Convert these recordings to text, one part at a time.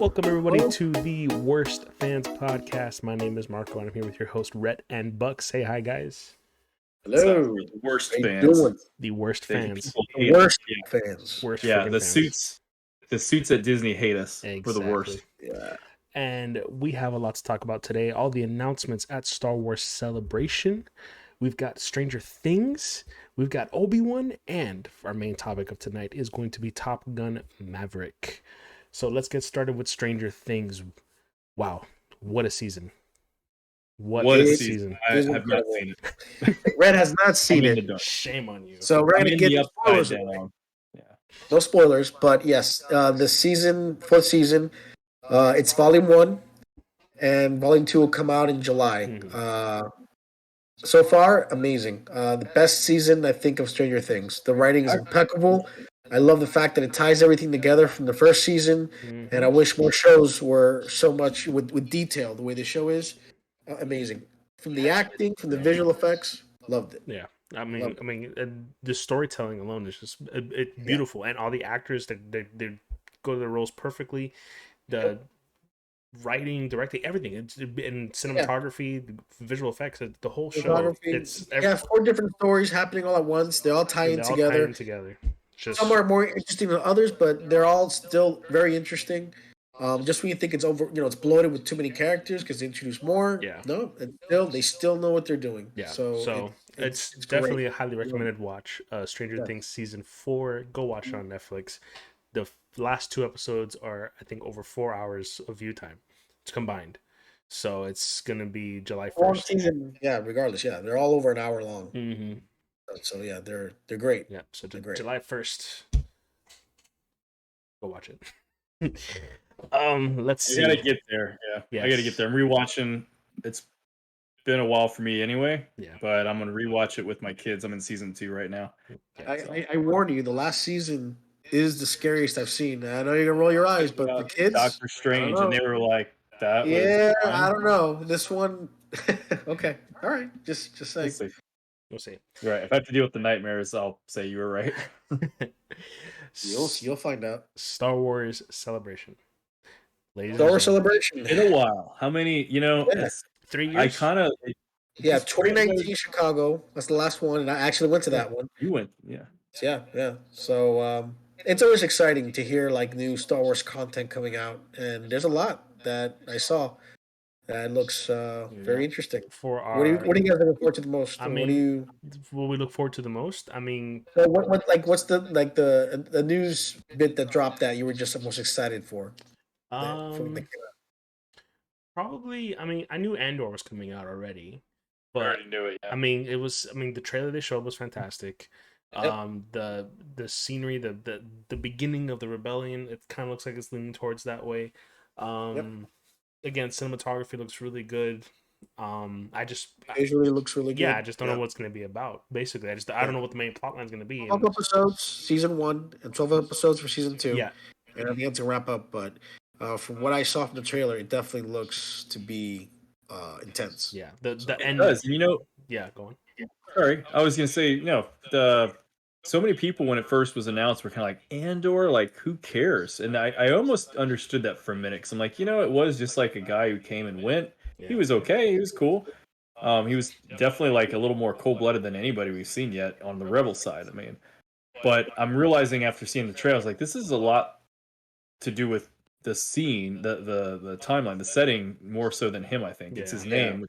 Welcome everybody to the Worst Fans Podcast. My name is Marco and I'm here with your host Rhett and Buck. Say hi, guys. Hello. The worst How you fans. doing? The worst fans. People The hate worst us. fans. Worst Yeah, freaking the fans. suits at Disney hate us. Exactly. We're the worst. Yeah. And we have a lot to talk about today. All the announcements at Star Wars Celebration. We've got Stranger Things. We've got Obi-Wan. And our main topic of tonight is going to be Top Gun Maverick. So let's get started with Stranger Things. Wow. What a season. What a season. I have not seen it. Red has not seen I'm in the it. dark. Shame on you. So we're I'm going to in get the the upside spoilers away. down. Yeah. No spoilers, but yes, the season, fourth season, it's volume 1, and volume 2 will come out in July. So far, amazing. The best season, I think, of Stranger Things. The writing is impeccable. I love the fact that it ties everything together from the first season, and I wish more shows were so much with detail. The way the show is, amazing. From the acting, from the visual effects, loved it. Yeah. I mean, the storytelling alone is just beautiful, and all the actors they go to their roles perfectly. The writing, directing, everything, in cinematography, the visual effects, the whole show. It's 4 different stories happening all at once. They all tie in together. Some are more interesting than others, but they're all still very interesting. Just when you think it's over, it's bloated with too many characters because they introduce more. Yeah. No, they still know what they're doing. Yeah. So it's definitely a highly recommended watch. Stranger Things season 4. Go watch it on Netflix. The last 2 episodes are, I think, over 4 hours of view time. It's combined. So it's gonna be July 1st. Season, regardless, they're all over an hour long. Mm-hmm. So they're great. Yeah. So great. July 1st. Go watch it. Let's see. I gotta get there. Yeah. Yes. I gotta get there. I'm rewatching. It's been a while for me anyway. Yeah. But I'm gonna rewatch it with my kids. I'm in season 2 right now. Yeah, I warn you, the last season is the scariest I've seen. I know you're gonna roll your eyes, but the kids, Doctor Strange, and they were like, "That was." Yeah, I don't know. This one, okay, all right, just saying. We'll see. Right. If I have to deal with the nightmares, I'll say you were right. You'll find out. Star Wars Celebration. Star Wars Celebration. In a while. How many? 3 years. I kind of. 2019 Chicago. That's the last one, and I actually went to that one. You went, yeah. Yeah. So it's always exciting to hear like new Star Wars content coming out, and there's a lot that I saw that looks very interesting. What are you guys looking forward to the most? What we look forward to the most? I mean, so what's the news bit that dropped that you were just most excited for? Probably. I mean, I knew Andor was coming out already, but I already knew it. Yeah. I mean, the trailer they showed was fantastic. The scenery, the beginning of the rebellion, it kind of looks like it's leaning towards that way. Again, cinematography looks really good. Visually looks really good. Yeah, I just don't know what it's going to be about. Basically, I don't know what the main plot line is going to be. 12 episodes, season 1, and 12 episodes for season 2. Yeah, and I think it's a wrap up. But from what I saw from the trailer, it definitely looks to be intense. Yeah, the end does. Yeah, go on. Sorry, I was gonna say, so many people when it first was announced were kind of like, Andor, like, who cares? And I almost understood that for a minute, because I'm like, it was just like a guy who came and went. Yeah. He was okay. He was cool. He was definitely like a little more cold-blooded than anybody we've seen yet on the Rebel side. I mean, but I'm realizing after seeing the trailer, I was like, this is a lot to do with the scene, the timeline, the setting, more so than him. I think it's his name.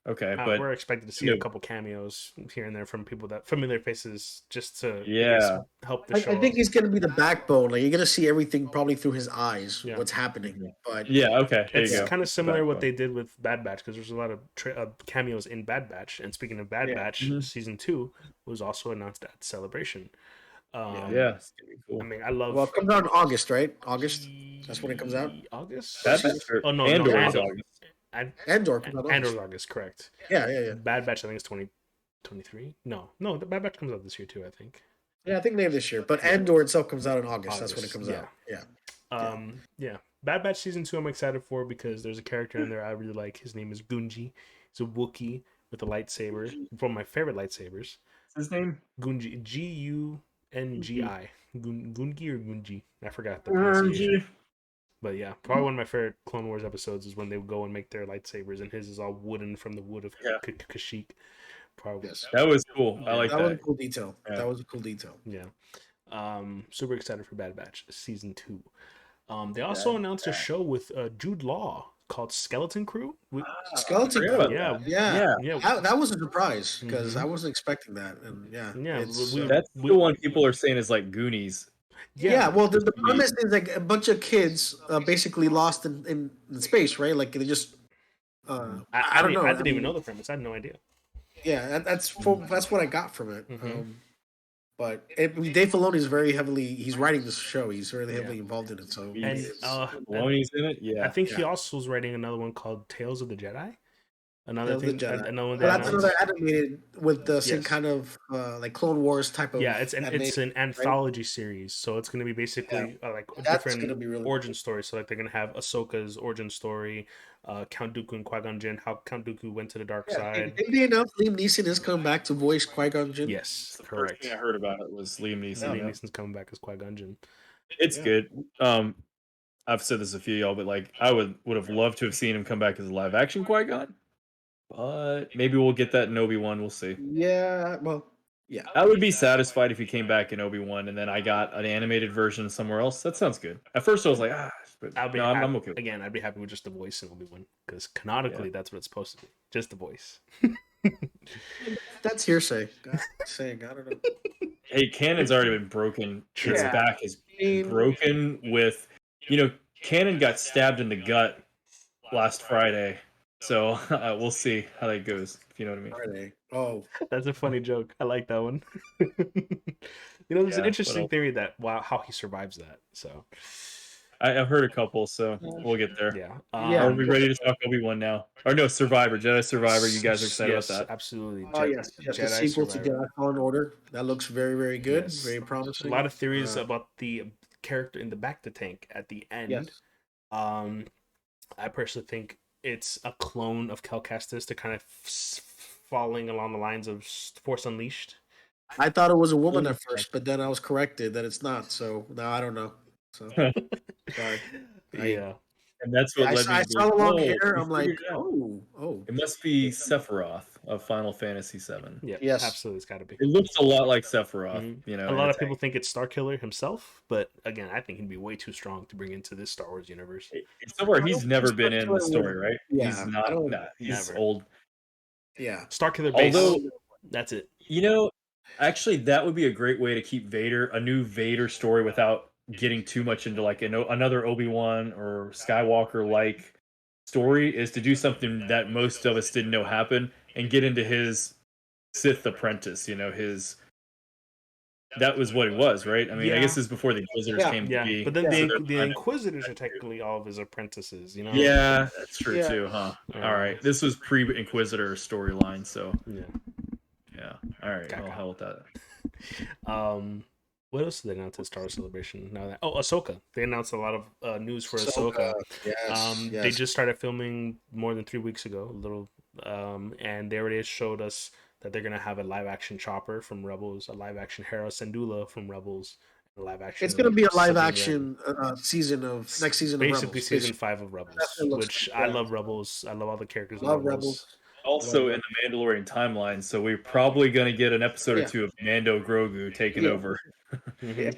Okay, but we're expected to see a couple cameos here and there from people that familiar faces, just to help the show. I think he's going to be the backbone. Like, you're going to see everything probably through his eyes, what's happening. But okay, it's kind of similar what they did with Bad Batch, because there's a lot of cameos in Bad Batch. And speaking of Bad Batch, season 2 was also announced at Celebration. It's gonna be cool. I mean, I love. Well, it comes out in August, right? August. That's when it comes out. August. Andor is August. Andor's August, correct. Yeah. Bad Batch, I think, is 2023. No, the Bad Batch comes out this year too, I think. Yeah, I think later this year. But Andor itself comes out in August. That's when it comes out. Yeah. Bad Batch season 2 I'm excited for, because there's a character in there I really like. His name is Gungi. He's a Wookiee with a lightsaber. One of my favorite lightsabers. What's his name? Gungi. Gungi. Gungi or Gungi? I forgot the pronunciation. But yeah, probably one of my favorite Clone Wars episodes is when they would go and make their lightsabers, and his is all wooden from the wood of Yeah. Kashyyyk. Probably, Yes. That was cool. I like That was a that. cool detail. Yeah. That was a cool detail. yeah. Super excited for Bad Batch season 2. They also announced a show with Jude Law called Skeleton Crew. Skeleton forgot about Crew. Yeah, Yeah. yeah, That was a surprise because Mhm. I wasn't expecting that. And yeah, yeah. it's That's the one people are saying is like Goonies. yeah. Well, the be- premise is like a bunch of kids basically lost in space, right? Like they just I don't know. I didn't even know the premise. I had no idea. Yeah, that's what I got from it. Mhm. But Dave Filoni is very heavily. He's writing this show. He's very heavily Yeah. involved in it. So And Maloney's in it. I Yeah. think he also was writing another one called Tales of the Jedi. Another Tales of thing, the Jedi. another one But they that's announced. another animated with the same Yes. kind of like Clone Wars type of. Yeah, it's animation, an anthology series, so it's going to be basically like That's different gonna be really origin stories. So like they're going to have Ahsoka's origin story, Count Dooku and Qui-Gon Jinn, how Count Dooku went to the dark side. Did they announce Liam Neeson is coming back to voice Qui-Gon Jinn? Yes, The first correct. thing I heard about it was Liam Neeson. Liam Yeah. Neeson's coming back as Qui-Gon Jinn. It's good. I've said this a few y'all, but like I would have loved to have seen him come back as a live action Qui-Gon. But maybe we'll get that in Obi-Wan. We'll see. Yeah. Well. Yeah. I would be satisfied if he came back in Obi-Wan and then I got an animated version somewhere else. That sounds good. At first I was like, but I'll be no, happy, I'm okay with it. again. I'd be happy with just the voice in Obi-Wan because canonically that's what it's supposed to be, just the voice. That's hearsay. Saying I don't know. Hey, canon's already been broken. His Yeah. back is broken with, Canon got stabbed in the gut last Friday. So we'll see how that goes, if you know what I mean. Friday. Oh, That's a funny joke. I like that one. There's an Yeah, interesting what theory that how he survives that. So I've heard a couple, so we'll get there. yeah, Are we ready to talk Obi-Wan now? Or no, Survivor, Jedi Survivor. You guys are excited yes, about that? absolutely. oh yes, the Jedi sequel to Survivor. Jedi Fallen Order. That looks very, very good. Yes. Very promising. A lot of theories about the character in the back to tank at the end. Yes. I personally think it's a clone of Cal Kestis to kind of falling along the lines of Force Unleashed. I thought it was a woman at first, but then I was corrected that it's not. So now I don't know. So sorry. Yeah. And that's what led me I to saw the long "Whoa, hair. we I'm like, figured it out." oh. It must be Sephiroth of Final Fantasy VII. Yeah, Yes. absolutely, it's got to be. It looks a lot like Sephiroth, Mhm. A lot of people think it's Starkiller himself, but again, I think he'd be way too strong to bring into this Star Wars universe. It's somewhere he's never been in the story, right? Yeah, He's I not. don't- Nah, he's Never. old. Yeah. Starkiller base. Although, That's it. actually, that would be a great way to keep a new Vader story without getting too much into like another Obi-Wan or Skywalker like story, is to do something that most of us didn't know happened and get into his Sith apprentice. That was what it was, right? I mean, I guess it's before the Inquisitors came to Yeah, be. but then so they're the kind of- Inquisitors are technically all of his apprentices, you know? Yeah, that's true Yeah. too, huh? All right, this was pre-Inquisitor storyline, so Yeah. yeah. All right, Caca. I'll hell with that. What else did they announce at Star Wars Celebration? Ahsoka. They announced a lot of news for Ahsoka. Yes. They just started filming more than 3 weeks ago, and they already showed us that they're gonna have a live action Chopper from Rebels, a live action Hera Syndulla from Rebels, and a live action. It's gonna be a live Sabine action season of next season Wren. of Basically, Rebels. season 5 of Rebels, That's what it looks which like, I yeah. love Rebels. I love all the characters. Love in Rebels. Also in the Mandalorian timeline, so we're probably going to get an episode or two of Mando Grogu taking over. Mhm.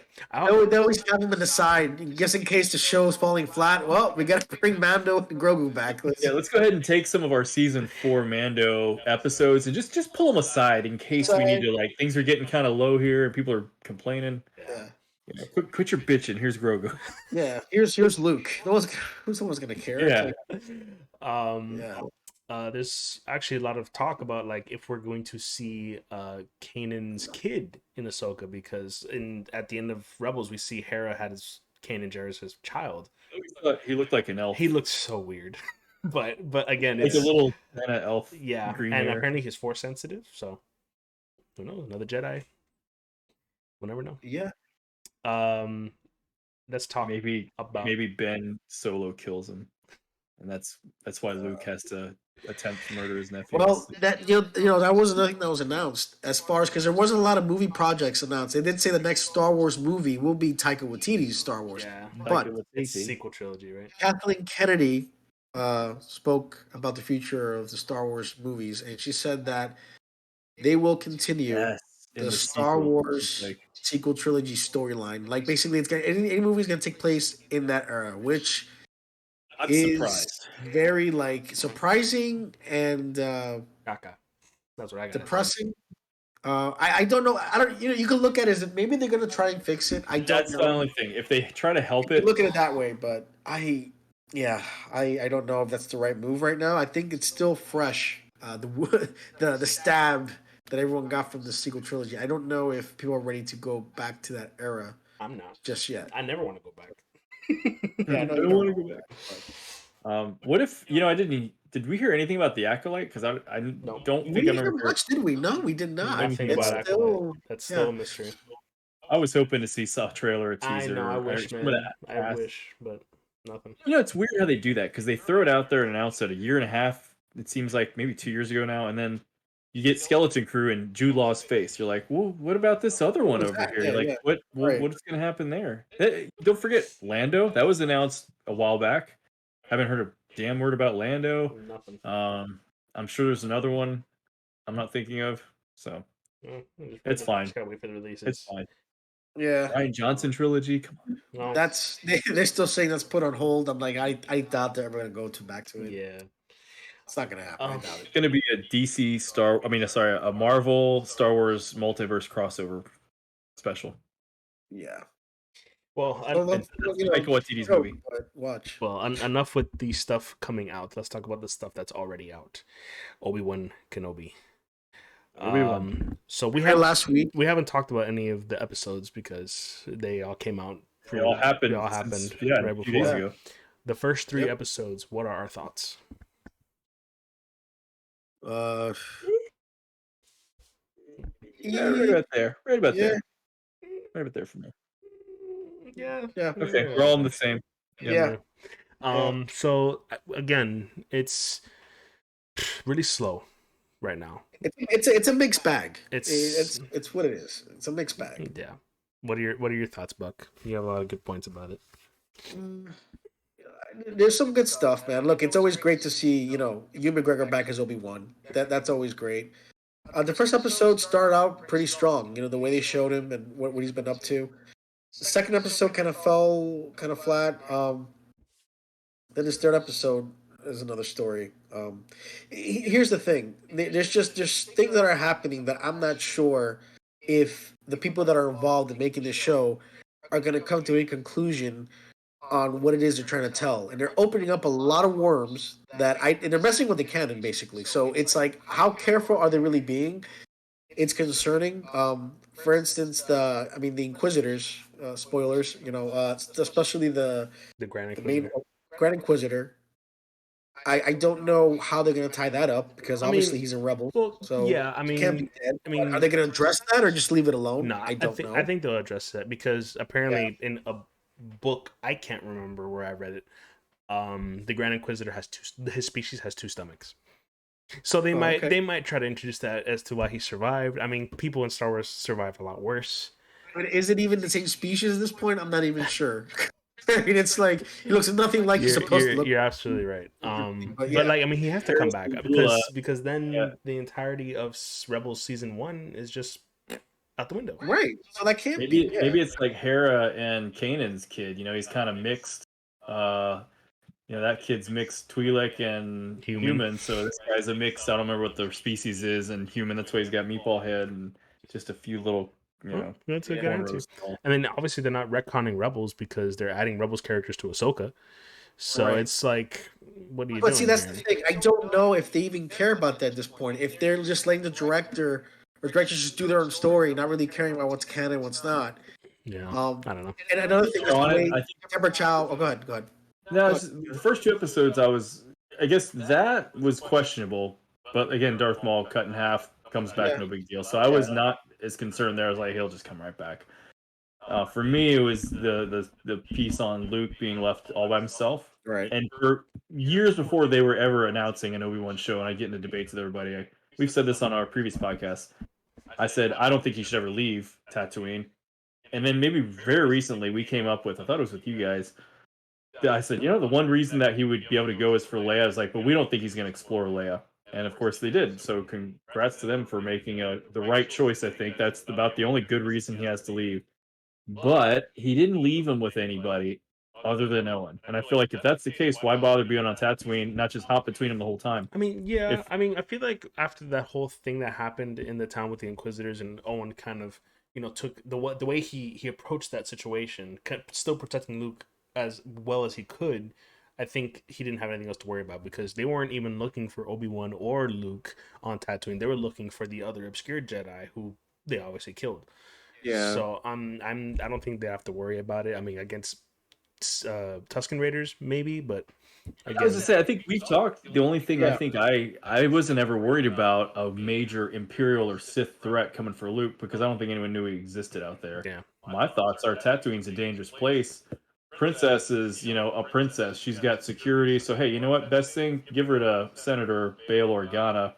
They always have him in the side, just in case the show's falling flat. Well, we gotta bring Mando and Grogu back. Let's go ahead and take some of our season 4 Mando episodes and just pull them aside in case we need to, like, things are getting kind of low here and people are complaining. Yeah. Quit your bitching. Here's Grogu. Yeah. Here's Luke. Who's gonna care? Yeah. There's actually a lot of talk about like if we're going to see Kanan's kid in Ahsoka, because at the end of Rebels we see Hera had Kanan Jarrus as his child. He looked like an elf. He looks so weird, but again, like it's a little kind of elf. Yeah, green and hair. apparently he's Force sensitive, so who knows? Another Jedi. We'll never know. Yeah. Let's talk maybe about Ben Solo kills him, and that's why Luke has to attempt to murder his nephew. Well, that that was another thing that was announced as far as because there wasn't a lot of movie projects announced. They did say the next Star Wars movie will be Taika Waititi's Star Wars, Yeah, but it's sequel trilogy, right? Kathleen Kennedy spoke about the future of the Star Wars movies, and she said that they will continue in the the Star sequel, Wars like sequel trilogy storyline. Like basically, it's gonna any movie is gonna take place in that era, which I'm is surprised. very like surprising and Kaka. That's what I got. depressing. I don't know. I don't. You can look at it as maybe they're gonna try and fix it. I don't That's know. the only thing. If they try to help You it, look at it that way, but yeah, I don't know if that's the right move right now. I think it's still fresh. The stab that everyone got from the sequel trilogy. I don't know if people are ready to go back to that era I'm not just yet. I never want to go back. Yeah, I no, you don't don't. want to go back. What if I didn't? Did we hear anything about the Acolyte? Because I No. don't We think I didn't remember. much, did we? No, we did not. Nothing It's about still Acolyte. That's still yeah. a mystery. I was hoping to see some trailer or I know. I teaser or wish, some of man. that. I wish, but nothing. It's weird how they do that because they throw it out there and announce it a year and a half. It seems like maybe 2 years ago now, and then you get Skeleton Crew and Jude Law's face. You're like, well, what about this other What one was over that? here? Yeah, You're like, yeah. Right. what's going to happen there? Don't forget Lando. That was announced a while back. Haven't heard a damn word about Lando. Nothing. I'm sure there's another one I'm not thinking of. So it's fine. Just gotta wait for the releases. It's fine. Yeah. Ryan Johnson trilogy. Come on. No. They're still saying that's put on hold. I'm like, I doubt they're ever gonna go back to it. Yeah. It's not gonna happen. I doubt It's it. going to be a DC Star. I mean, sorry, a Marvel Star Wars multiverse crossover special. Yeah. Well, Well, That's Taika Waititi's movie. Watch. well, enough with the stuff coming out. Let's talk about the stuff that's already out. Obi-Wan Kenobi. So we Last week. we haven't talked about any of the episodes because they all came out. It all happened. Right a few days before. ago. The first 3 episodes. What are our thoughts? Yeah, right about there. Right about Yeah. there. Right about there for me. Yeah. Okay, we're all in the same. Yeah. So again, it's really slow right now. It's a mixed bag. It's what it is. It's a mixed bag. Yeah. What are your thoughts, Buck? You have a lot of good points about it. There's some good stuff, man. Look, it's always great to see Ewan McGregor back as Obi-Wan. That's always great. The first episode started out pretty strong. The way they showed him and what he's been up to. The second episode kind of fell kind of flat. Then this third episode is another story. Here's the thing: there's things that are happening that I'm not sure if the people that are involved in making this show are going to come to a conclusion on what it is they're trying to tell, and they're opening up a lot of worms and they're messing with the canon basically. So it's like, how careful are they really being? It's concerning. For instance, the Inquisitors. Spoilers. Especially the Grand the main Inquisitor. Grand Inquisitor. I don't know how they're going to tie that up because obviously he's a rebel. Well, so yeah, he can't be dead. I mean, are they going to address that or just leave it alone? No, I don't know. I think they'll address that because apparently in a book, I can't remember where I read it. The Grand Inquisitor his species has 2 stomachs. So they might try to introduce that as to why he survived. I mean, people in Star Wars survive a lot worse. But is it even the same species at this point? I'm not even sure. I mean, it's like he looks nothing like he's supposed to look. You're absolutely right. But he has to come back because then the entirety of Rebels season 1 is just out the window. Right. So that can't maybe be. Maybe it's like Hera and Kanan's kid. He's kind of mixed. That kid's mixed Twi'lek and human. So this guy's a mix. I don't remember what the species is, and human. That's why he's got meatball head and just a few little. That's a good answer. And then obviously they're not retconning Rebels because they're adding Rebels characters to Ahsoka. So it's like, what are you doing? But see, that's the thing. I don't know if they even care about that at this point. If they're just letting the directors just do their own story, not really caring about what's canon, what's not. Yeah. I don't know. And another thing is I think Deborah Chow. Oh, go ahead. No, the first 2 episodes, I guess that was questionable. But again, Darth Maul cut in half, comes back, no big deal. So I was not as concerned there. I was like, he'll just come right back. For me, it was the piece on Luke being left all by himself. Right. And for years before they were ever announcing an Obi-Wan show, and I get into debates with everybody, we've said this on our previous podcast. I said I don't think he should ever leave Tatooine. And then maybe very recently we came up with, I thought it was with you guys, that I said, the one reason that he would be able to go is for Leia. I was like, but we don't think he's going to explore Leia. And of course they did. So congrats to them for making the right choice. I think that's about the only good reason he has to leave. But he didn't leave him with anybody other than Owen. And I feel like if that's the case, why bother being on Tatooine, not just hop between them the whole time? I mean, yeah. If I mean, I feel like after that whole thing that happened in the town with the Inquisitors, and Owen kind of, took the way he approached that situation, still protecting Luke as well as he could. I think he didn't have anything else to worry about because they weren't even looking for Obi-Wan or Luke on Tatooine. They were looking for the other obscure Jedi who they obviously killed. Yeah. So I don't think they have to worry about it. I mean, against Tusken Raiders maybe, but I was again, to say, I think we've talked. The only thing I Yeah. think I wasn't ever worried about a major Imperial or Sith threat coming for Luke because I don't think anyone knew he existed out there. yeah, My thoughts are Tatooine's a dangerous place. Princess is, a princess. She's got security. So hey, you know what? Best thing, give her to Senator Bail Organa.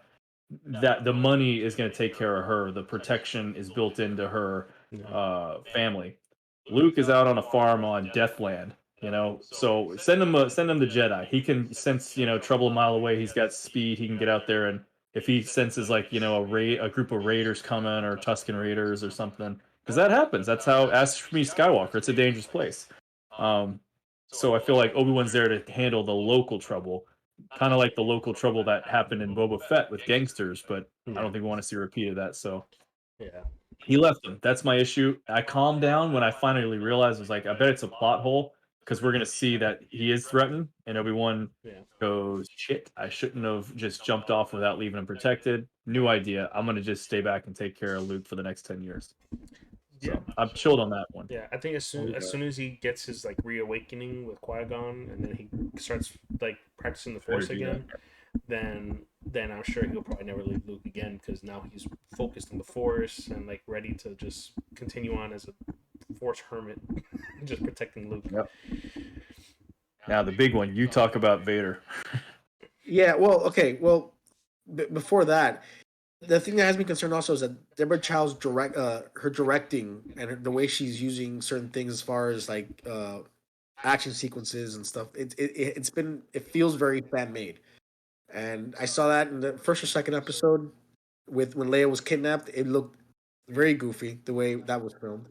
That the money is going to take care of her. The protection is built into her yeah, family. Luke is out on a farm on Deathland. So send him the Jedi. He can sense trouble a mile away. He's got speed. He can get out there, and if he senses like a group of raiders coming or Tusken Raiders or something, because that happens. That's how Ask for Me Skywalker. It's a dangerous place. Um, so I feel like Obi-Wan's there to handle the local trouble, kind of like the local trouble that happened in Boba Fett with gangsters. But I yeah, don't think we want to see a repeat of that. So yeah. he left him. That's my issue. I calmed down when I finally realized I was like, I bet it's a plot hole because we're gonna see that he is threatened, and Obi-Wan Yeah. goes, "Shit, I shouldn't have just jumped off without leaving him protected. New idea. I'm gonna just stay back and take care of Luke for the next 10 years." Yeah. So I'm chilled on that one. Yeah. I think as soon as he gets his like reawakening with Qui-Gon and then he starts like practicing the Better Force do that. again, then I'm sure he'll probably never leave Luke again because now he's focused on the Force and like ready to just continue on as a Force hermit, just protecting Luke. Yep. Now the big one. You talk about Vader. Yeah. Well, okay. Well, before that, the thing that has me concerned also is that Deborah Chow's her directing and the way she's using certain things as far as like action sequences and stuff. It feels very fan made, and I saw that in the first or second episode with when Leia was kidnapped. It looked very goofy the way that was filmed.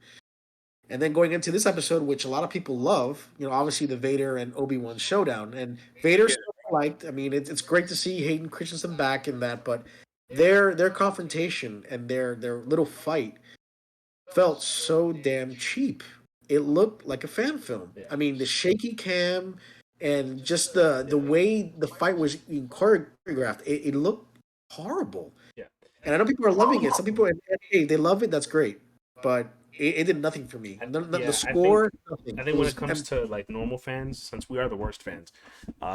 And then going into this episode, which a lot of people love, obviously the Vader and Obi-Wan showdown, and Vader's still liked. I mean, it's great to see Hayden Christensen back in that, but their confrontation and their little fight felt so damn cheap. It looked like a fan film. Yeah. I mean, the shaky cam and just the way the fight was being choreographed, it looked horrible. Yeah. And I know people are loving it. Some people, hey, they love it. That's great, but it did nothing for me. The Yeah, score, nothing. I It think when was it comes to like normal fans, since we are the worst fans,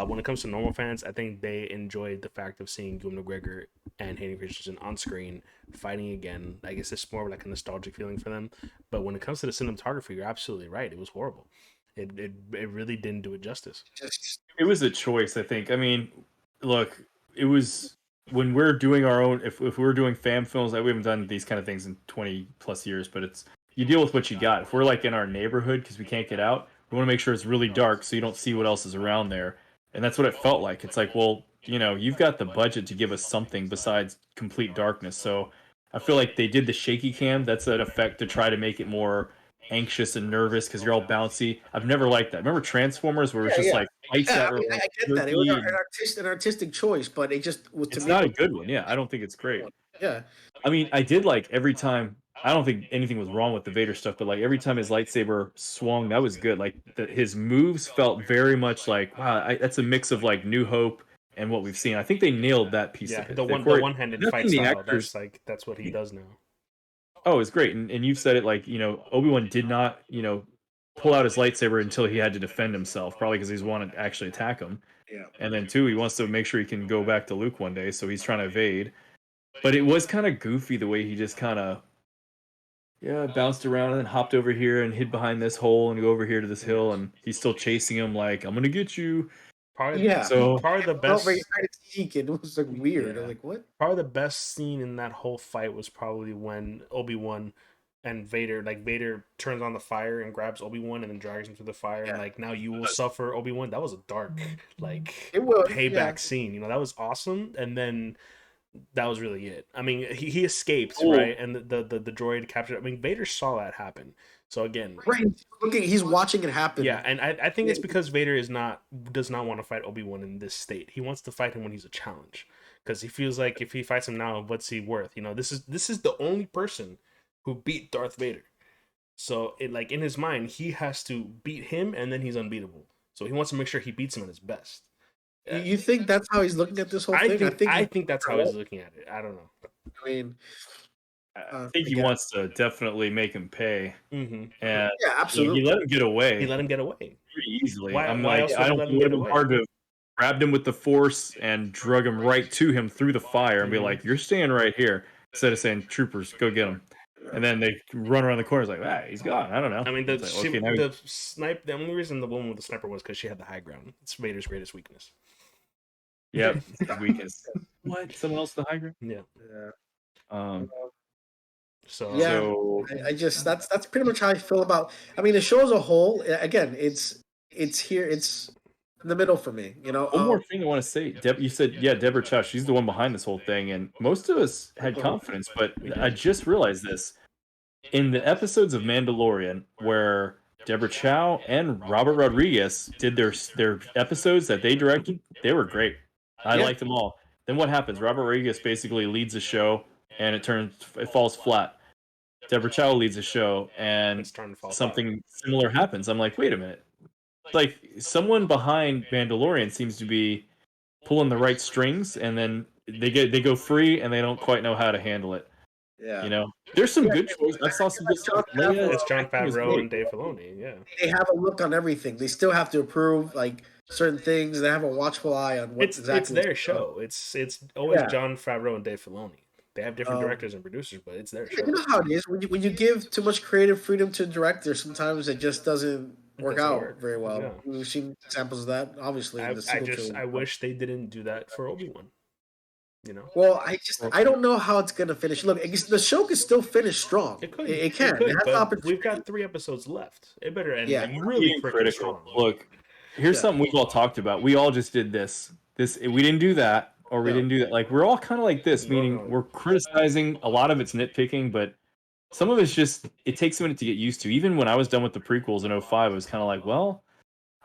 when it comes to normal fans, I think they enjoyed the fact of seeing Ewan McGregor and Hayden Christensen on screen fighting again. I guess it's more of like a nostalgic feeling for them. But when it comes to the cinematography, you're absolutely right. It was horrible. It really didn't do it justice. just It was a choice, I think. I mean, look, it was when we're doing our own. If we're doing fan films, like we haven't done these kind of things in 20 plus years, but it's you deal with what you got. If we're like in our neighborhood because we can't get out, we want to make sure it's really dark so you don't see what else is around there. And that's what it felt like. It's like, well, you've got the budget to give us something besides complete darkness. So I feel like they did the shaky cam. That's an effect to try to make it more anxious and nervous because you're all bouncy. I've never liked that. Remember Transformers where it's yeah, just yeah. like fights Yeah, that I were mean, like I get that. It was jerky and an artistic choice, but it just to it's me. not a good one. Yeah, I don't think it's great. Yeah, I mean, I did like every time. I don't think anything was wrong with the Vader stuff, but like every time his lightsaber swung, that was good. Like his moves felt very much like wow. That's a mix of like New Hope and what we've seen. I think they nailed that piece Yeah, of it. the one handed fight Nothing the style. actors. That's what he does now. Oh, it's great, and you've said it like Obi-Wan did not pull out his lightsaber until he had to defend himself, probably because he's wanted to actually attack him. yeah. And then two, he wants to make sure he can go back to Luke one day, so he's trying to evade. But it was kind of goofy the way he just kind of yeah, I bounced around and then hopped over here and hid behind this hole and go over here to this hill, and he's still chasing him like, I'm gonna get you. Yeah. So Probably the Felt very best. hide and seek, and it was like weird. I'm Yeah. like, what? Probably the best scene in that whole fight was probably when Obi-Wan and Vader, like Vader turns on the fire and grabs Obi-Wan and then drags him through the fire and Yeah. like, now you will suffer, Obi-Wan. That was a dark, like, It was, payback yeah. scene. You know, that was awesome. And then that was really it. I mean, he escaped, Cool. right? And the droid captured. I mean, Vader saw that happen. So again, Right. He's watching it happen. yeah, and I think it's because Vader does not want to fight Obi-Wan in this state. He wants to fight him when he's a challenge, because he feels like if he fights him now, what's he worth? You know, this is the only person who beat Darth Vader. So it, like, in his mind, he has to beat him, and then he's unbeatable. So he wants to make sure he beats him at his best. You think that's how he's looking at this whole thing? I think that's how he's looking at it. I don't know. I mean, I think he again. wants to definitely make him pay. Mm-hmm. And Yeah, absolutely. he let him get away. He let him get away pretty easily. Why I'm else like, would I he don't let him think it would get have away? been hard to have grabbed him with the force and drug him right to him through the fire and be Mhm. like, you're staying right here, instead of saying, troopers, go get him. And then they run around the corner. It's like, ah, he's gone. I don't know. I mean, It's like, okay, now he- the only reason the woman with the sniper was because she had the high ground. It's Vader's greatest weakness. Yep, his weaknest. What? Someone else with the high ground? Yeah. Yeah. So Yeah. So I just that's pretty much how I feel about. I mean, the show as a whole. Again, it's here. It's in the middle for me. You know. one more thing I want to say. You said, yeah, Deborah Chow, she's the one behind this whole thing, and most of us had confidence, but I just realized this. In the episodes of Mandalorian where Deborah Chow and Robert Rodriguez did their episodes that they directed, they were great. I liked them all. Then what happens? Robert Rodriguez basically leads a show, and it falls flat. Deborah Chow leads a show, and it's starting to fall something similar happens. I'm like, wait a minute. Like, someone behind Mandalorian seems to be pulling the right strings, and then they go free, and they don't quite know how to handle it. Yeah. You know, there's some good choices. I saw some good stuff. It's Jon acting was Favreau great. and Dave Filoni. Yeah, They have a look on everything. They still have to approve like certain things. They have a watchful eye on what it's exactly. their show. It's always Yeah. Jon Favreau and Dave Filoni. They have different directors and producers, but it's their show. You know how it is when you give too much creative freedom to directors. Sometimes it just doesn't work out very well. Yeah. We've seen examples of that, obviously. In the sequel trilogy. I wish they didn't do that for Obi-Wan. You know. Well, I don't know how it's gonna finish. Look, the show can still finish strong. It could. It can. It has but opportunity. we've got 3 episodes left. It better end Really freaking critical. strong. Look, here's something we've all talked about. We all just did this. We didn't do that, or we didn't do that. Like, we're all kind of like this, meaning we're criticizing. A lot of it's nitpicking, but some of it's just, it takes a minute to get used to. Even when I was done with the prequels in 05, I was kind of like, well,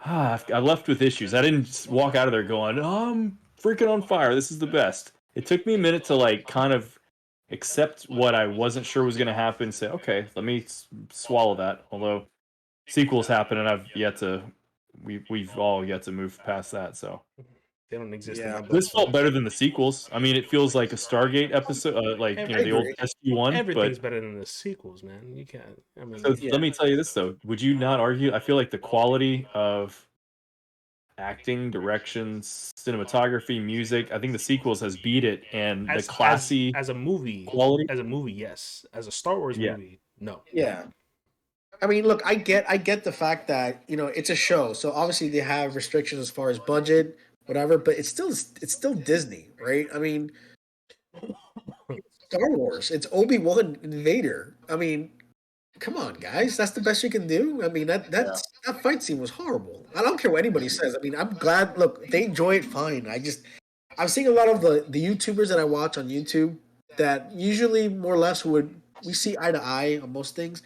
I left with issues. I didn't just walk out of there going, oh, I'm freaking on fire. This is the best. It took me a minute to like kind of accept what I wasn't sure was going to happen. Say, okay, let me swallow that. Although sequels happen, and we've all yet to move past that. So they don't exist. Yeah. In my this felt better than the sequels. I mean, it feels like a Stargate episode, like the old SG-1. Everything's better than the sequels, man. You can't. I mean, So let me tell you this though. Would you not argue? I feel like the quality of acting, direction, cinematography, music, I think the sequels has beat it, and the classy as a movie quality. As a movie, yes. As a Star Wars movie, no. Yeah. I mean, look, I get the fact that it's a show, so obviously they have restrictions as far as budget, whatever. But it's still Disney, right? I mean, Star Wars. It's Obi-Wan and Vader. I mean, come on, guys, that's the best you can do. I mean, that fight scene was horrible. I don't care what anybody says. I mean, I'm glad. Look, they enjoy it, fine. I'm seeing a lot of the YouTubers that I watch on YouTube that usually more or less we see eye to eye on most things.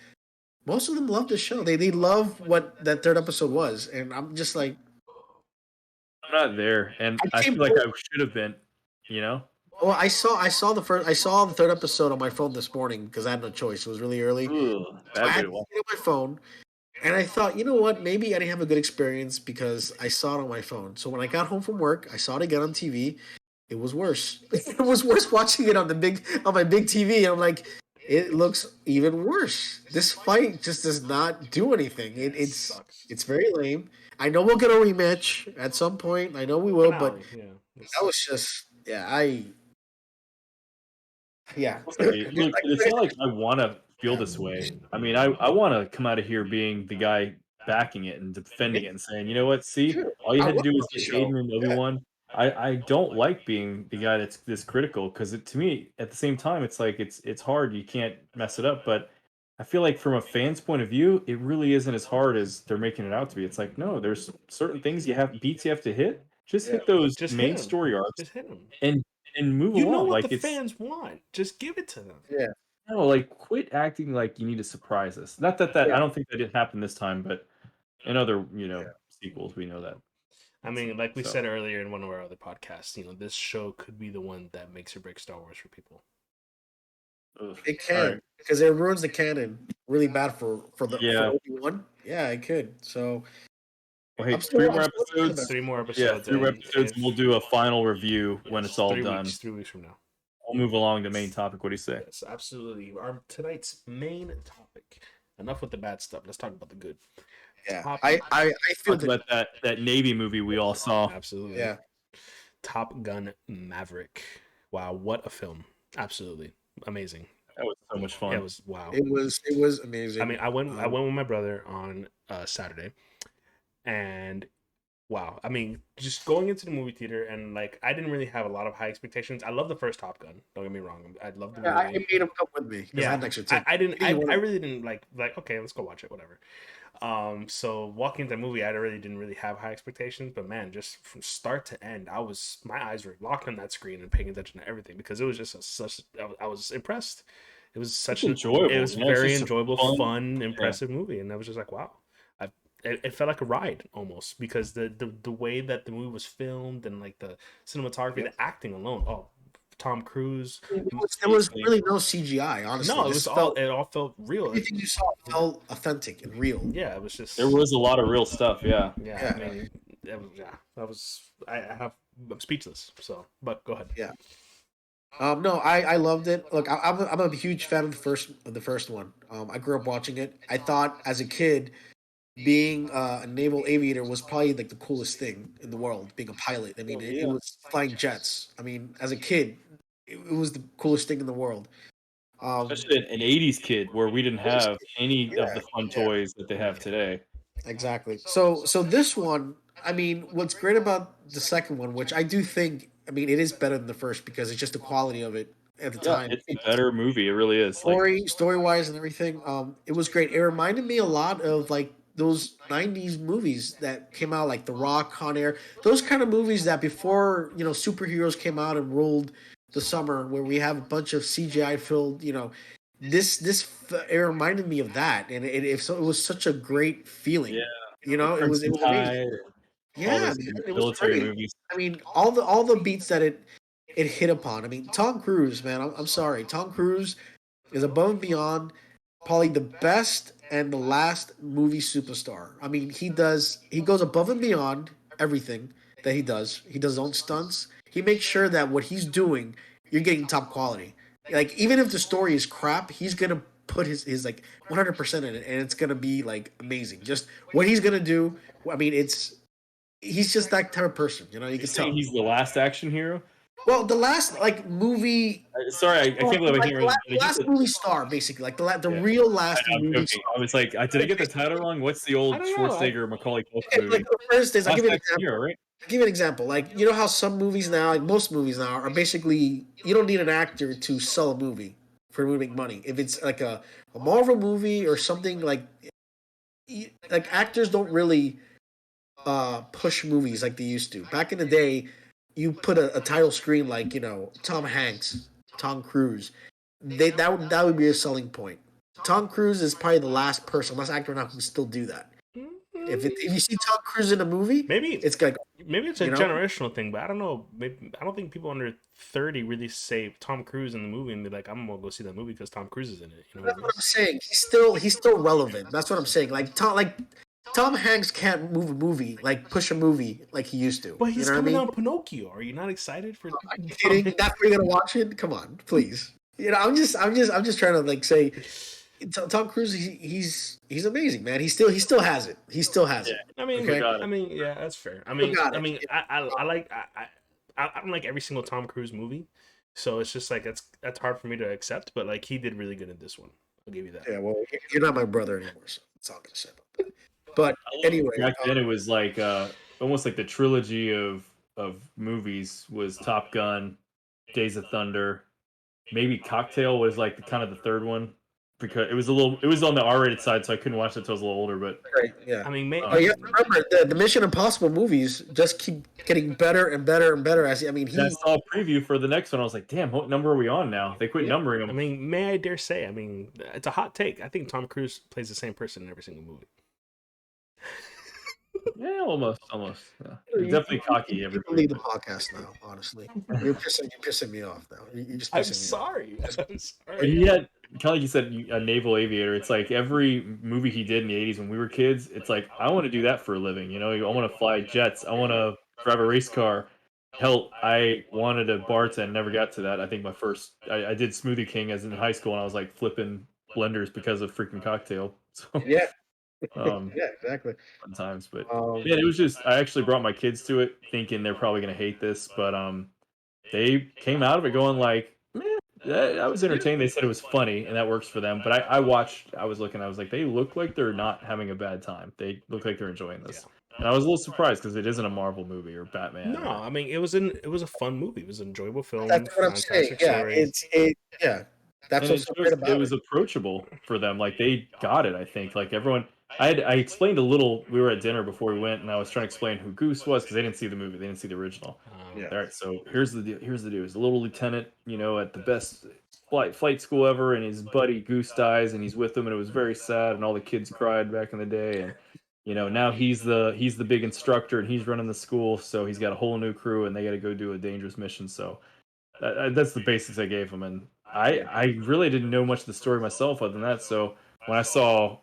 Most of them love the show. They love what that third episode was, and I'm just like, I'm not there, and I feel like I should have been. Well, I saw the third episode on my phone this morning because I had no choice. It was really early. Ooh, So I had to get on my phone, and I thought, you know what? Maybe I didn't have a good experience because I saw it on my phone. So when I got home from work, I saw it again on TV. It was worse. It was worse watching it on my big TV. I'm like, it looks even worse. This fight just does not do anything. It's very lame. I know we'll get a rematch at some point. I know we will, but that was just Look, it's not like I want to feel this way. I mean, I want to come out of here being the guy backing it and defending it and saying, you know what? See, Sure. all you I had to love do was the get show. Hayden and Obi Yeah. Wan. I don't like being the guy that's this critical because to me, at the same time, it's like it's hard. You can't mess it up, but I feel like from a fan's point of view, it really isn't as hard as they're making it out to be. It's like, no, there's certain things beats you have to hit. Just Yeah. hit those Just hit main him. story arcs Just hit him. and move You know along. what Like the it's fans want. Just give it to them. Yeah. no, like quit acting like you need to surprise us. Not that I Yeah. don't think that didn't happen this time, but in other Yeah. sequels, we know that. I mean, like we So. said earlier in one of our other podcasts, this show could be the one that makes or breaks Star Wars for people. Ugh. It All can right. because it ruins the canon really bad for Yeah. Obi-Wan. Yeah, it could. So Well, hey, I'm three still more excited about episodes. it. 3 more Yeah, episodes. 3 more And episodes, and we'll do a final review when it's all 3 done. weeks. 3 weeks from now. I'll move along to main topic. What do you say? Yes, absolutely. Our tonight's main topic. Enough with the bad stuff. Let's talk about the good. Yeah, Top- I feel Talk about that Navy movie we all saw. Absolutely. Yeah. Top Gun Maverick. Wow, what a film. Absolutely. Amazing. That was so much fun. Yeah, it was wow. It was amazing. I mean, I went with my brother on Saturday, and wow. I mean, just going into the movie theater and like I didn't really have a lot of high expectations. I love the first Top Gun. Don't get me wrong. I love the movie. I made him come with me because I had an extra ticket. I didn't. I really didn't like. Okay, let's go watch it. Whatever. So walking into the movie, I really didn't really have high expectations, but man, just from start to end, my eyes were locked on that screen and paying attention to everything because it was just I was impressed. It was such enjoyable. It was Yeah, it's very just a enjoyable, fun, impressive movie, and I was just like, wow. It felt like a ride almost because the way that the movie was filmed and like the cinematography, the acting alone. Oh, Tom Cruise. There was really no CGI, honestly. No, it all felt real. Everything you saw felt authentic and real. Yeah, it was just There was a lot of real stuff. Yeah. Yeah, I mean, I'm speechless. So, but go ahead. Yeah. No, I loved it. Look, I'm a huge fan of the first one. I grew up watching it. I thought as a kid, being a naval aviator was probably like the coolest thing in the world. Being a pilot. I mean, it was flying jets. I mean, as a kid, it was the coolest thing in the world. Especially an 80s kid where we didn't have any of the fun toys that they have today. Exactly. So this one, I mean, what's great about the second one, which I do think, I mean, it is better than the first because it's just the quality of it at the time. It's a better movie. It really is. Story wise and everything. It was great. It reminded me a lot of like those '90s movies that came out, like The Rock, Con Air, those kind of movies that before superheroes came out and ruled the summer, where we have a bunch of CGI filled. It reminded me of that, and it was such a great feeling. Yeah. It was amazing. Yeah, it was great. Movies. I mean, all the beats that it hit upon. I mean, Tom Cruise, man. I'm sorry, Tom Cruise is above and beyond, probably the best and the last movie superstar. I mean, he goes above and beyond everything that he does. He does his own stunts. He makes sure that what he's doing, you're getting top quality. Like even if the story is crap, he's gonna put his like 100% in it, and it's gonna be like amazing. Just what he's gonna do. I mean, he's just that type of person. You can tell. He's the last action hero. Well, the last movie. Sorry, I can't believe I'm hearing. The last movie star, basically, like the real last movie star. I was like, did I get the title wrong? What's the old Schwarzenegger Macaulay Culkin movie? Like the first is, I'll give you an example. Hero, right? I'll give you an example. Like how some movies now, like most movies now, are basically you don't need an actor to sell a movie for a movie to make money. If it's like a Marvel movie or something like actors don't really push movies like they used to. Back in the day, you put a title screen like Tom Hanks, Tom Cruise. That would be a selling point. Tom Cruise is probably the last actor now who can still do that. If you see Tom Cruise in a movie, maybe it's like a generational thing, but I don't know. Maybe I don't think people under 30 really say Tom Cruise in the movie and be like, "I'm gonna go see that movie because Tom Cruise is in it." That's what I'm saying. He's still relevant. That's what I'm saying. Like Tom Hanks can't move a movie, like push a movie like he used to. But he's coming out Pinocchio. Are you not excited for? Are you kidding? That's where you're gonna watch it? Come on, please. I'm just trying to like say, Tom Cruise, he's amazing, man. He still has it. He still has it. I mean, okay? Yeah, that's fair. I don't like every single Tom Cruise movie, so it's just like that's hard for me to accept. But like he did really good in this one. I'll give you that. Yeah, well, you're not my brother anymore, so that's all I'm gonna say about that. But anyway, Back then it was like almost like the trilogy of movies was Top Gun, Days of Thunder, maybe Cocktail was like the kind of the third one because it was on the R-rated side, so I couldn't watch it until I was a little older. But right, yeah. I mean, Oh, you have to remember the Mission Impossible movies just keep getting better and better and better. As I mean, I saw a preview for the next one. I was like, damn, what number are we on now? They quit numbering them. I mean, may I dare say? I mean, it's a hot take. I think Tom Cruise plays the same person in every single movie. Yeah, almost. Yeah. He's definitely cocky. You can leave the podcast now. Honestly, you're pissing me off now. You're just pissing I'm me sorry. I'm But sorry. he had kind of like you said, a naval aviator. It's like every movie he did in the '80s when we were kids. It's like I want to do that for a living. You know, I want to fly jets. I want to drive a race car. Hell, I wanted to bartend. Never got to that. I think my first I did Smoothie King as in high school, and I was like flipping blenders because of freaking Cocktail. So Yeah, um, yeah, exactly. fun times. But Um, yeah, it was just I actually brought my kids to it, thinking they're probably gonna hate this, but they came out of it going like, I was entertained. They said it was funny, and that works for them. But I watched. I was looking. I was like, they look like they're not having a bad time. They look like they're enjoying this. And I was a little surprised because it isn't a Marvel movie or Batman. No, or, I mean it was a fun movie. It was an enjoyable film. that's what I'm saying. Fantastic Yeah, story. that's and what's so great about it was approachable for them. Like they got it. I think. Like everyone. I explained a little. We were at dinner before we went, and I was trying to explain who Goose was because they didn't see the movie. They didn't see the original. Yeah. All right, so here's the deal. Here's the deal. He's a little lieutenant, you know, at the best flight school ever, and his buddy Goose dies, and he's with him, and it was very sad, and all the kids cried back in the day, and now he's the big instructor, and he's running the school, so he's got a whole new crew, and they got to go do a dangerous mission. So that's the basics I gave him, and I really didn't know much of the story myself other than that. So when I saw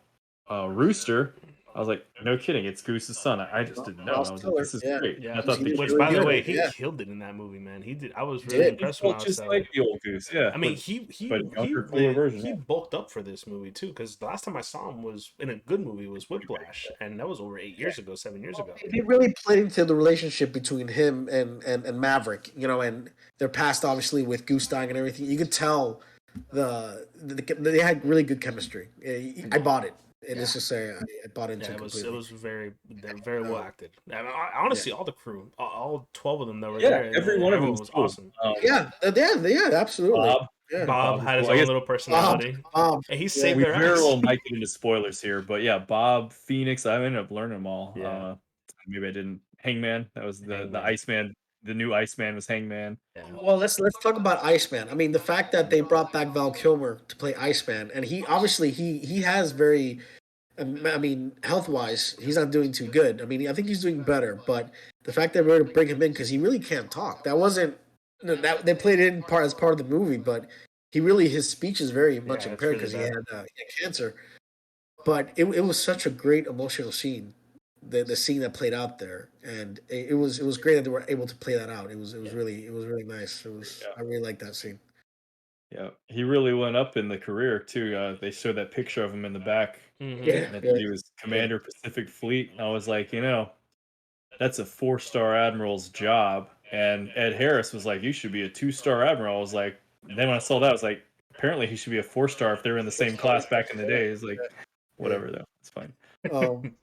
Rooster, I was like, no kidding, it's Goose's son. I just didn't know. I was like, this is great. Yeah, And I thought the which, kid by the good. way, he Yeah. killed it in that movie, man. He did. I was really impressed he when I felt was just like the old Goose. Yeah, I mean, he younger, cooler version. he bulked up for this movie too, because the last time I saw him was in a good movie was Whiplash, and that was over 7 years ago. He really played into the relationship between him and Maverick, and their past, obviously, with Goose dying and everything. You could tell they had really good chemistry. I bought it. And it's just say I bought into it completely. It was very well acted. I mean, honestly, all the crew, all 12 of them that were Yeah, there, every one of them was cool. awesome. Yeah, absolutely. Bob had his own little personality. Bob. And he saved We their very ass. well might get into spoilers here, but yeah, Bob, Phoenix, I ended up learning them all. Yeah. Maybe I didn't. Hangman, that was the Hangman. Iceman. The new Iceman was Hangman. Yeah. Well, let's talk about Iceman. I mean, the fact that they brought back Val Kilmer to play Iceman, and he obviously he has very, I mean, health wise, he's not doing too good. I mean, I think he's doing better, but the fact that we were to bring him in because he really can't talk. That wasn't that they played it in as part of the movie, but his speech is very much impaired because he had cancer. But it was such a great emotional scene. The scene that played out there, and it was great that they were able to play that out. It was really nice. I really liked that scene. Yeah, he really went up in the career too. They showed that picture of him in the back. Mm-hmm. He was Commander Pacific Fleet. And I was like, that's a 4-star admiral's job. And Ed Harris was like, you should be a 2-star admiral. I was like, and then when I saw that, I was like, apparently he should be a 4-star if they were in the same class back in the day. It's like, whatever though, it's fine.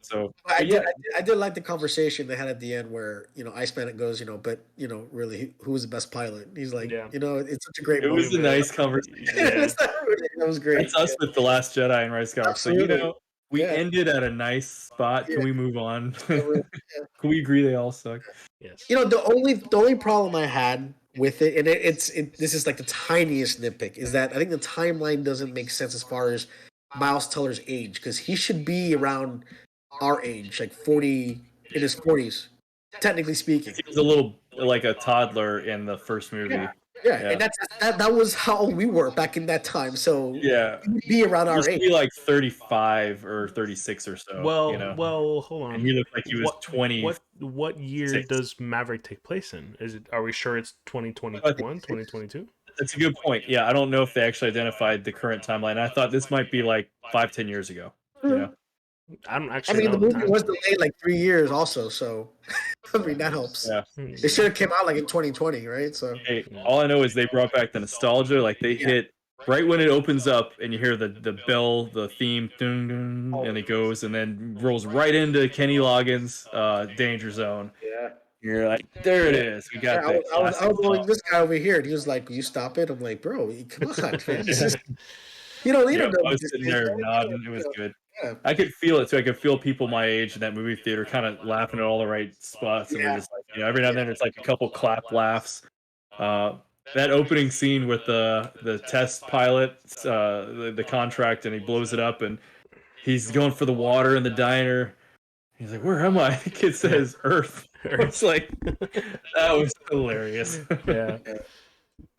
So I did like the conversation they had at the end where Iceman goes, but really who was the best pilot? He's like, it's such a great. It was a nice conversation. That was great. It's us with The Last Jedi and Rise Skywalker. So we ended at a nice spot. Can we move on? Can we agree they all suck? Yes. The only problem I had with it, and this is like the tiniest nitpick, is that I think the timeline doesn't make sense as far as Miles Teller's age, because he should be around our age, like 40, in his 40s, technically speaking. He was a little like a toddler in the first movie. Yeah. And that was how old we were back in that time. So he would be around our age. Be like 35 or 36 or so. Well, hold on. And he looked like he was 20. What year does Maverick take place in? Are we sure it's 2021, 2022? That's a good point. Yeah, I don't know if they actually identified the current timeline. I thought this might be like 5-10 years ago. I don't actually know. The movie was delayed like 3 years also, so I mean that helps. Yeah. It should have came out like in 2020, right? So all I know is they brought back the nostalgia. Like they hit right when it opens up and you hear the bell, the theme, dun, dun, and it goes and then rolls right into Kenny Loggins' Danger Zone. Yeah. You're like, there it is. We Yeah, got that I was classic rolling song. this guy over here, and he was like, "Will you stop it?" I'm like, "Bro, come on, man. This is you Yep, don't know I what was this sitting is, there man. nodding. It was good. Yeah, I could feel it too. I could feel people my age in that movie theater kind of laughing at all the right spots, and we're yeah, just like, every now and then it's like a couple clap laughs. Uh, that opening scene with the test pilot, the contract, and he blows it up, and he's going for the water in the diner. He's like, "Where am I?" The kid says, "Earth." I was like, that was hilarious. Yeah. yeah.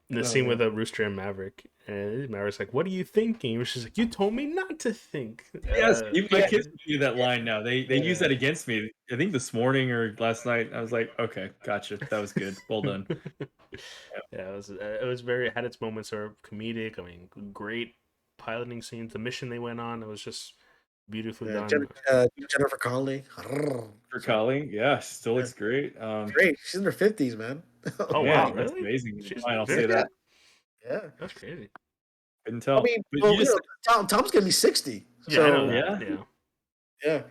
The Oh scene with man. the Rooster and Maverick, and Maverick's like, "What are you thinking?" He was just like, "You told me not to think." Yes, even my Yeah. kids do that line now. They use that against me. I think this morning or last night. I was like, okay, gotcha. That was good. Well done. Yeah, it was very it had its moments of comedic. I mean, great piloting scenes. The mission they went on, it was just beautifully done. Jennifer Connelly. For So, Colleen, yeah, she still yeah. looks great. Great. She's in her 50s, man. Oh Man, wow, that's really? amazing. She's Fine, I'll say fifty. Yeah. that. Yeah. That's crazy. Couldn't I tell. mean, But well, you just Tom's gonna be 60. Yeah, I know So that. yeah. Yeah,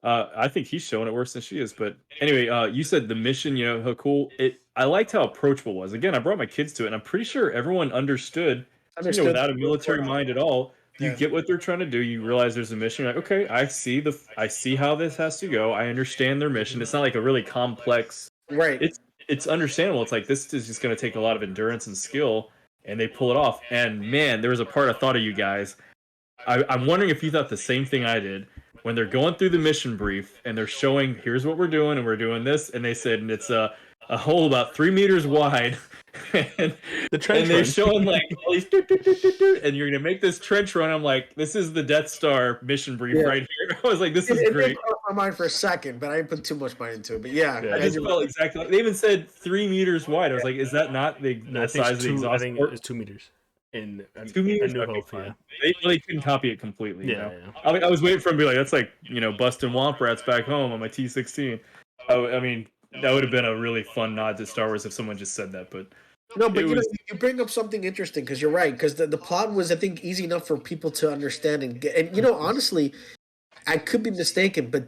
yeah. I think he's showing it worse than she is. But anyway, you said the mission, how cool it. I liked how approachable it was. Again, I brought my kids to it, and I'm pretty sure everyone understood. Understood. Without a military mind at all, you Yeah. get what they're trying to do. You realize there's a mission. You're like, okay, I see how this has to go. I understand their mission. It's not like a really complex. Right. It's understandable. It's like this is just going to take a lot of endurance and skill, and they pull it off. And man, there was a part I thought of you guys. I'm wondering if you thought the same thing I did when they're going through the mission brief and they're showing here's what we're doing and we're doing this, and they said and it's a hole about 3 meters wide, and, the trench they're run. showing like all these and you're gonna make this trench run. I'm like, this is the Death Star mission brief Yeah. right here. I was like, this is It did great. cross my mind for a second, but I didn't put too much mind into it. But yeah, Yeah. I just felt exactly like they even said 3 meters wide. I was like, is that not the No, I think size it's of the two. I exhaust think port? it's 2 meters in 2 meters. A New Okay, Hope. Yeah, fine. They couldn't copy it completely. yeah, yeah. I mean, I was waiting for him to be like, that's like busting womp rats back home on my T16. I mean, that would have been a really fun nod to Star Wars if someone just said that. But No, it but was you bring up something interesting because you're right. Because the plot was, I think, easy enough for people to understand and get. And honestly, I could be mistaken, but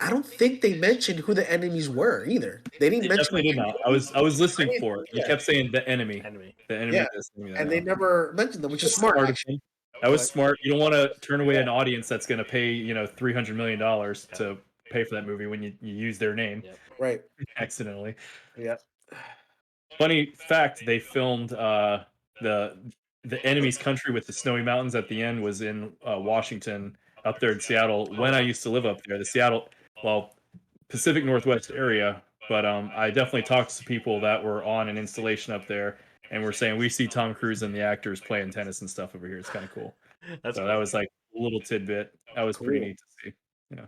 I don't think they mentioned who the enemies were either. They didn't it mention. definitely did not. I was listening for it. He Yeah, kept saying the enemy, Enemy. the enemy yeah, of this, enemy of and that. they never mentioned them, which is That's smart, smart of actually. him. That was But smart. You don't want to turn away an audience that's going to pay $300 million to pay for that movie when you use their name Yep. right, accidentally. yeah, Funny fact: they filmed the enemy's country with the snowy mountains at the end was in Washington, up there in Seattle. When I used to live up there, the Seattle, well, Pacific Northwest area. But I definitely talked to people that were on an installation up there, and were saying we see Tom Cruise and the actors playing tennis and stuff over here. It's kind of cool. That's So cool. that was like a little tidbit. That was pretty cool, neat to see. Yeah.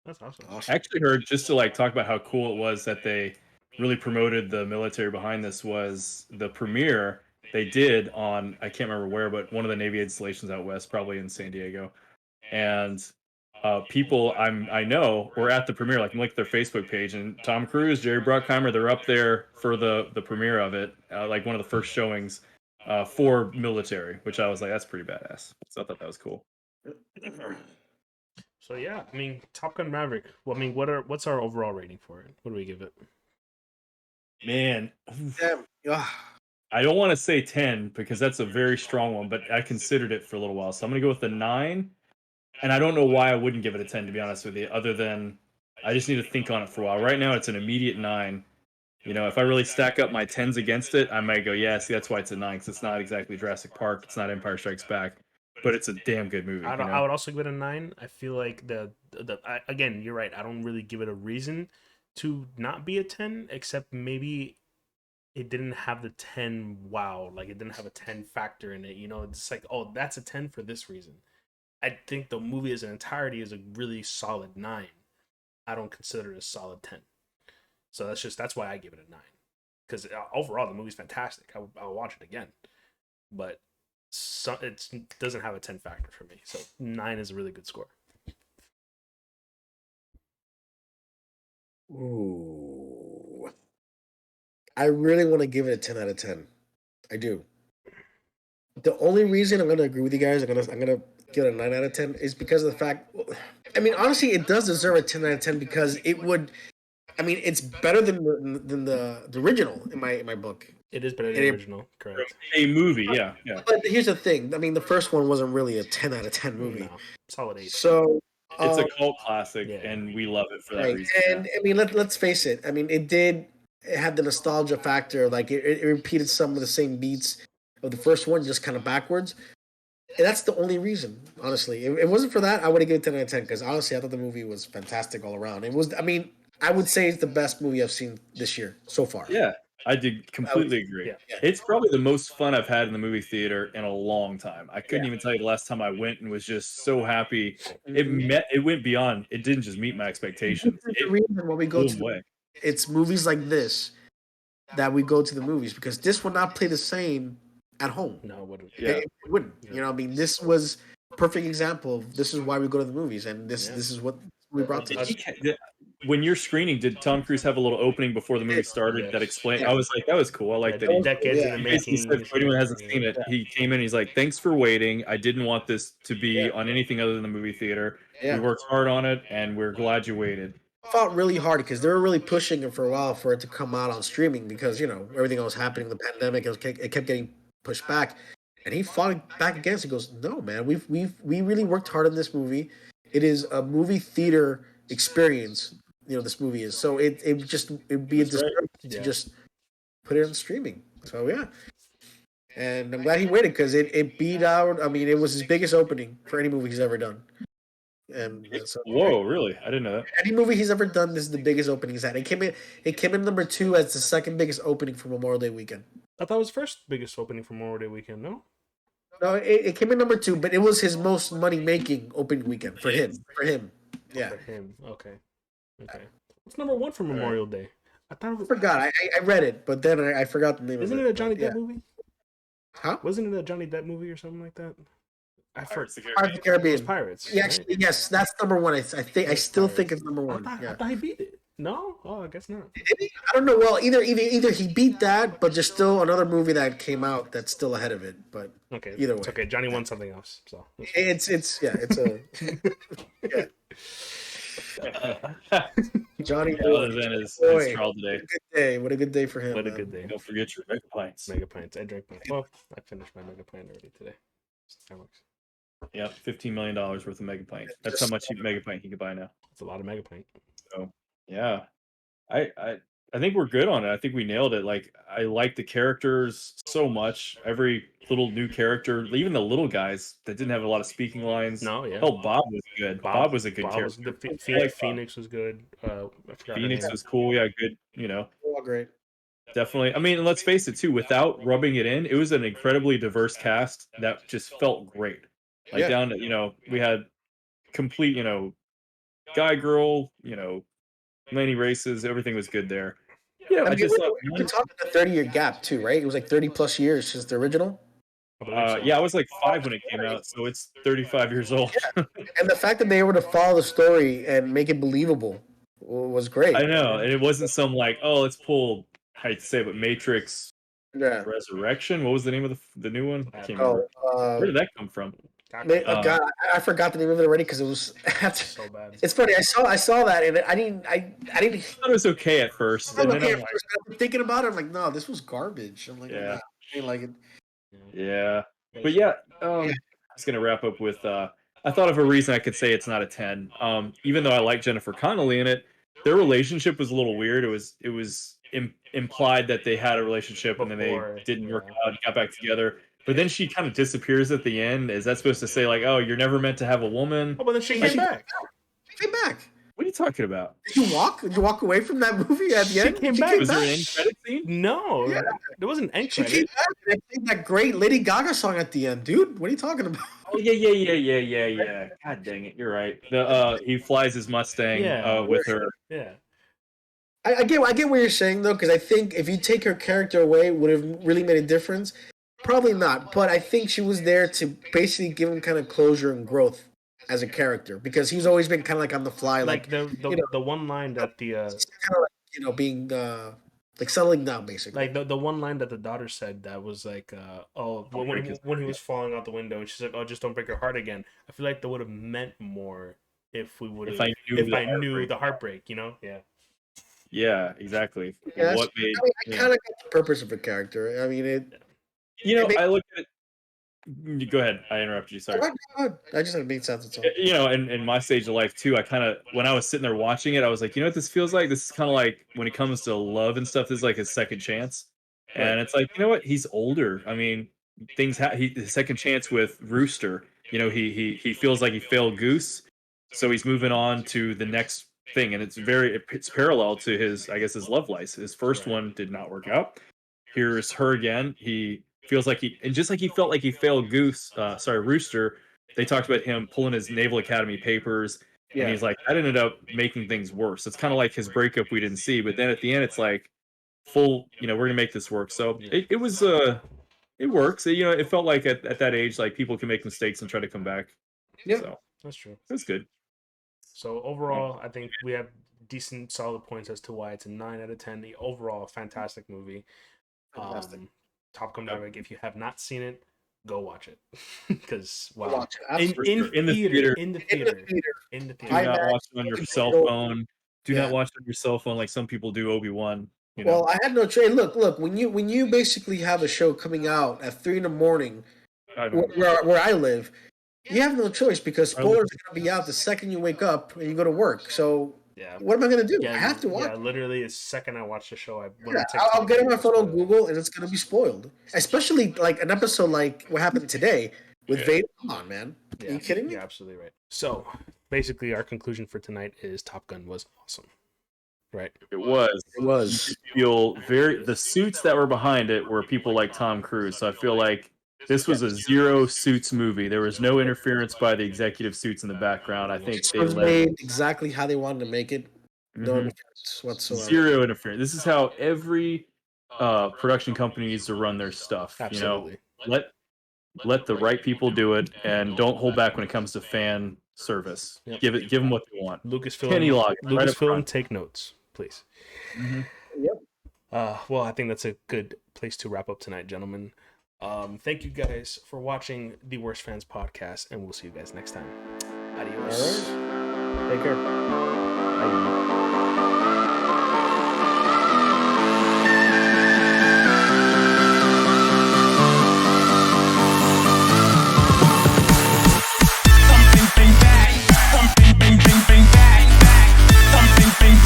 That's awesome. I awesome. actually heard just to like talk about how cool it was that they really promoted the military behind this was the premiere they did on I can't remember where, but one of the Navy installations out west, probably in San Diego. And people I know were at the premiere, like their Facebook page, and Tom Cruise, Jerry Bruckheimer, they're up there for the premiere of it, like one of the first showings for military, which I was like, that's pretty badass. So I thought that was cool. So yeah, I mean, Top Gun Maverick. Well, I mean, what's our overall rating for it? What do we give it? Man, Damn, I don't want to say 10 because that's a very strong one, but I considered it for a little while. So I'm going to go with the 9. And I don't know why I wouldn't give it a 10, to be honest with you, other than I just need to think on it for a while. Right now, it's an immediate 9. If I really stack up my 10s against it, I might go, yeah, see, that's why it's a 9, because it's not exactly Jurassic Park. It's not Empire Strikes Back, but it's a damn good movie. I would also give it a 9. I feel like again, you're right. I don't really give it a reason to not be a 10, except maybe it didn't have the 10 wow, like it didn't have a 10 factor in it. It's like, oh, that's a 10 for this reason. I think the movie as an entirety is a really solid 9. I don't consider it a solid 10. So that's why I give it a 9. Because overall, the movie's fantastic. I'll watch it again. But it doesn't have a 10 factor for me. So 9 is a really good score. Ooh, I really want to give it a 10 out of 10. I do. The only reason I'm gonna agree with you guys, I'm gonna give it a 9 out of 10 is because of the fact. I mean, honestly, it does deserve a 10 out of 10 because it would. I mean, it's better than the original in my book. It is better than the original, correct? A movie, yeah. But here's the thing. I mean, the first one wasn't really a 10 out of 10 movie. No, solid 8. So it's a cult classic, and we love it for that reason. And I mean, let's face it. I mean, it had the nostalgia factor. Like it repeated some of the same beats of the first one, just kind of backwards. And that's the only reason, honestly. If it wasn't for that, I would have given it 10 out of 10 because honestly, I thought the movie was fantastic all around. It was. I mean, I would say it's the best movie I've seen this year so far. Yeah, I did completely agree. Yeah. It's probably the most fun I've had in the movie theater in a long time. I couldn't even tell you the last time I went and was just so happy. It went beyond. It didn't just meet my expectations. The reason when we go to it's movies like this that we go to the movies because this would not play the same at home. No, it wouldn't. It wouldn't. You know, I mean, this was a perfect example of this is why we go to the movies, and this is what we brought to us. When you're screening, did Tom Cruise have a little opening before the movie started that explained? I was like, that was cool. I like that. He said, for anyone who hasn't seen it, he came in. He's like, thanks for waiting. I didn't want this to be on anything other than the movie theater. We worked hard on it, and we're glad you waited. Fought really hard because they were really pushing it for a while for it to come out on streaming because everything that was happening, the pandemic, it kept getting pushed back, and he fought back against it. He goes, no, man, we really worked hard on this movie. It is a movie theater experience. This movie is so it'd be a disservice to just put it on streaming. So yeah, and I'm glad he waited because it beat out. I mean, it was his biggest opening for any movie he's ever done. And so, whoa, really? I didn't know that. Any movie he's ever done, this is the biggest opening he's had. It came in number 2 as the second biggest opening for Memorial Day weekend. I thought it was first biggest opening for Memorial Day weekend. No, it came in number 2, but it was his most money making opening weekend for him. Yeah, for him. Okay. What's number 1 for Memorial Day? I forgot. I read it, but then I forgot the name. Isn't it a Johnny Depp movie? Huh? Wasn't it a Johnny Depp movie or something like that? Pirates of the Caribbean. Pirates. Yeah, actually, yes, that's number 1. I still think it's number 1. I thought he beat it. No? Oh, I guess not. I don't know. Well, either he beat that, but there's still another movie that came out that's still ahead of it. But either way, it's okay. Johnny won something else, so it's a Johnny. Other than his trial today. What a good day for him. What a good day. Don't forget your mega pints. I drank my. Well, I finished my mega pint already today. Starbucks. Yep, $15 million worth of mega pint. That's how much mega pint he could buy now. It's a lot of mega pint. So yeah, I think we're good on it. I think we nailed it. Like I like the characters so much. Every little new character, even the little guys that didn't have a lot of speaking lines. No, yeah. Oh, Bob was good. Bob was a good character. Phoenix was good. Phoenix was cool. Yeah, good. All great. Definitely. I mean, let's face it too. Without rubbing it in, it was an incredibly diverse cast that just felt great. Like down to we had complete guy, girl, many races. Everything was good there. Yeah, I just we're talking a 30-year gap too, right? It was like 30 plus years since the original. Yeah, I was like 5 when it came out, so it's 35 years old. Yeah. And the fact that they were to follow the story and make it believable was great. I know, and it wasn't some like, oh, let's pull, I hate to say it, but Matrix Resurrection. What was the name of the new one? I can't remember. Where did that come from? God, I forgot the name of it already because it was so bad. It's funny. I saw that and I didn't. I thought it was okay at first. I'm thinking about it. I'm like, no, this was garbage. I'm like, I didn't like it. Yeah, but yeah, I'm just gonna wrap up with. I thought of a reason I could say it's not a 10. Even though I like Jennifer Connelly in it, their relationship was a little weird. It was implied that they had a relationship and then they didn't work out, got back together. But then she kind of disappears at the end. Is that supposed to say like, oh, you're never meant to have a woman? Oh, but then she came back. She came back. What are you talking about? Did you walk? Did you walk away from that movie at the end? She came back. Was there an end credit scene? No, there wasn't an end credit. She came back and sang that great Lady Gaga song at the end, dude. What are you talking about? Oh yeah. God dang it, you're right. He flies his Mustang with her. Yeah. I get what you're saying though, because I think if you take her character away, would have really made a difference. Probably not, but I think she was there to basically give him kind of closure and growth as a character because he's always been kind of like on the fly, like the one line that the kind of like being like settling down, basically. Like the one line that the daughter said that was like, when he was falling out the window, and she's like, "Oh, just don't break your heart again." I feel like that would have meant more if we would have, if I knew the heartbreak, you know? Yeah. Yeah, exactly. Yeah, What made I kind of get the purpose of the character. I mean, I look at it. Go ahead. I interrupted you. Sorry. I just it made sense. It's all. In my stage of life too, I kind of when I was sitting there watching it, I was like, you know what this feels like? This is kind of like when it comes to love and stuff. This is like his second chance, and it's like, you know what? He's older. I mean, his second chance with Rooster. He feels like he failed Goose, so he's moving on to the next thing, and it's parallel to his, I guess, his love life. His first one did not work out. Here's her again. He feels like just like he felt like he failed Rooster. They talked about him pulling his Naval Academy papers, and he's like, that ended up making things worse. It's kind of like his breakup we didn't see, but then at the end, it's like full. We're gonna make this work. So it was it works. It felt like at that age, like people can make mistakes and try to come back. Yeah, so that's true. That's good. So overall, I think we have decent, solid points as to why it's a 9 out of 10. The overall fantastic movie. Fantastic. Top Gun Maverick. If you have not seen it, go watch it. Because wow, watch it. in the theater. Do not watch it on your cell phone. Do not watch it on your cell phone like some people do Obi-Wan. Well, I had no choice. Look. When you basically have a show coming out at 3 in the morning, where I live, you have no choice because spoilers are going to be out the second you wake up and you go to work. So what am I going to do? I have to watch. Yeah, literally, the second I watch the show, I'll get on my phone on Google and it's going to be spoiled. Especially like an episode like what happened today with Vader. Come on, man. Are you kidding me? You're absolutely right. So basically, our conclusion for tonight is Top Gun was awesome. Right. It was. You feel the suits that were behind it were people like Tom Cruise. So I feel like this was a zero suits movie. There was no interference by the executive suits in the background. I think it was made exactly how they wanted to make it. No interference whatsoever. Zero interference. This is how every production company needs to run their stuff. Absolutely. Let the right people do it, and don't hold back when it comes to fan service. Yep. Give them what they want. Lucasfilm, take notes, please. Yep. Well, I think that's a good place to wrap up tonight, gentlemen. Thank you guys for watching the Worst Fans podcast, and we'll see you guys next time. Adios. All right. Take care. Bye.